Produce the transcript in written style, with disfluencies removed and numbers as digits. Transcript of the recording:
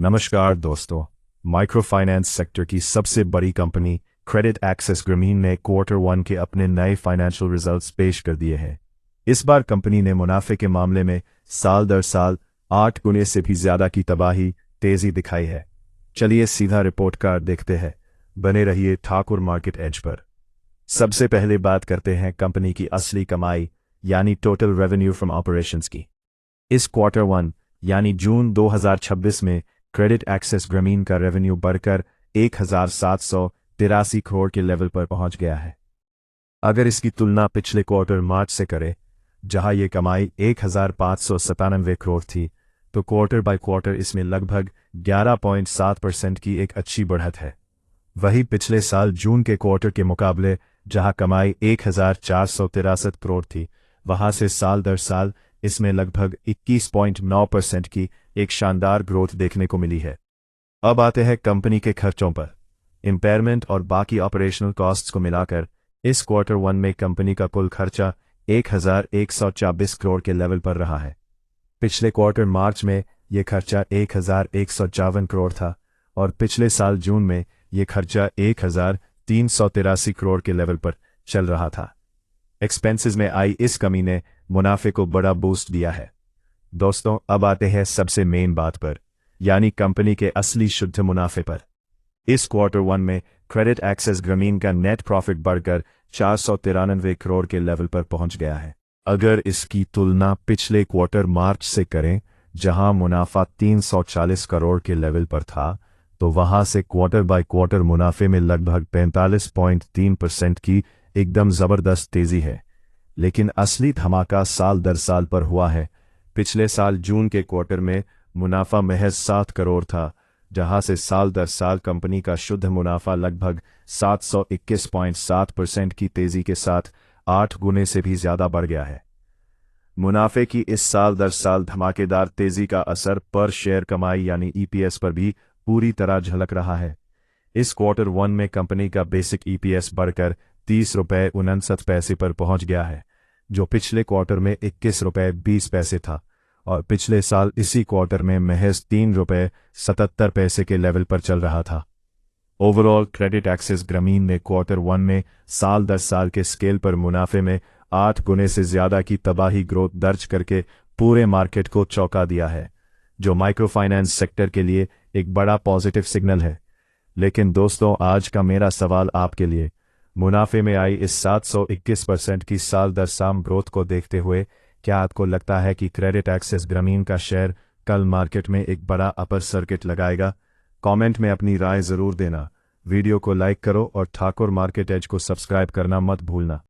नमस्कार दोस्तों। Micro finance sector की सबसे बड़ी कंपनी क्रेडिट एक्सेस ग्रामीण ने क्वार्टर वन के अपने नए फाइनेंशियल रिजल्ट्स पेश कर दिए हैं। इस बार कंपनी ने मुनाफे के मामले में साल दर साल 8 गुने से भी ज्यादा की तबाही तेजी दिखाई है। चलिए सीधा रिपोर्ट कार्ड देखते हैं। बने रहिए ठाकुर मार्केट एज पर। सबसे पहले बात करते हैं कंपनी की असली कमाई यानी टोटल रेवेन्यू फ्रॉम ऑपरेशंस की। इस क्वार्टर वन यानी जून 2026 में क्रेडिट एक्सेस ग्रामीण का रेवेन्यू बढ़कर 1783 करोड़ के लेवल पर पहुंच गया है। अगर इसकी तुलना पिछले क्वार्टर मार्च से करें, जहां ये कमाई 1597 करोड़ थी, तो क्वार्टर बाय क्वार्टर इसमें लगभग 11.7% की एक अच्छी बढ़त है। वहीं पिछले साल जून के क्वार्टर के मुकाबले जहां कमाई 1463 करोड़ थी, वहां से साल दर साल इसमें लगभग 21.9% की एक शानदार ग्रोथ देखने को मिली है। अब आते हैं कंपनी के खर्चों पर। इम्पेयरमेंट और बाकी ऑपरेशनल कॉस्ट्स को मिलाकर इस क्वार्टर वन में कंपनी का कुल खर्चा 1124 करोड़ के लेवल पर रहा है। पिछले क्वार्टर मार्च में यह खर्चा 1154 करोड़ था और पिछले साल जून में यह खर्चा 1383 करोड़ के लेवल पर चल रहा था। एक्सपेंसेस में आई इस कमी ने मुनाफे को बड़ा बूस्ट दिया है। दोस्तों, अब आते हैं सबसे मेन बात पर, यानी कंपनी के असली शुद्ध मुनाफे पर। इस क्वार्टर वन में क्रेडिट एक्सेस ग्रामीण का नेट प्रॉफिट बढ़कर 493 करोड़ के लेवल पर पहुंच गया है। अगर इसकी तुलना पिछले क्वार्टर मार्च से करें, जहां मुनाफा 340 करोड़ के लेवल पर था, तो वहां से क्वार्टर बाय क्वार्टर मुनाफे में लगभग 45.3% की एकदम जबरदस्त तेजी है। लेकिन असली धमाका साल दर साल पर हुआ है। पिछले साल जून के क्वार्टर में मुनाफा महज 7 करोड़ था, जहां से साल दर साल कंपनी का शुद्ध मुनाफा लगभग 721.7% की तेजी के साथ 8 गुने से भी ज्यादा बढ़ गया है। मुनाफे की इस साल दर साल धमाकेदार तेजी का असर पर शेयर कमाई यानी ईपीएस पर भी पूरी तरह झलक रहा है। इस क्वार्टर वन में कंपनी का बेसिक ईपीएस बढ़कर 30.59 पर पहुंच गया है, जो पिछले क्वार्टर में 21.20 था और पिछले साल इसी क्वार्टर में महज 3.77 के लेवल पर चल रहा था। ओवरऑल क्रेडिट एक्सेस ग्रामीण ने क्वार्टर वन में साल दर साल के स्केल पर मुनाफे में 8 गुने से ज्यादा की तबाही ग्रोथ दर्ज करके पूरे मार्केट को चौंका दिया है, जो माइक्रो फाइनेंस सेक्टर के लिए एक बड़ा पॉजिटिव सिग्नल है। लेकिन दोस्तों, आज का मेरा सवाल आपके लिए, मुनाफे में आई इस 721% की साल दर साल ग्रोथ को देखते हुए क्या आपको लगता है कि क्रेडिट एक्सेस ग्रामीण का शेयर कल मार्केट में एक बड़ा अपर सर्किट लगाएगा? कमेंट में अपनी राय जरूर देना। वीडियो को लाइक करो और ठाकुर मार्केट एज को सब्सक्राइब करना मत भूलना।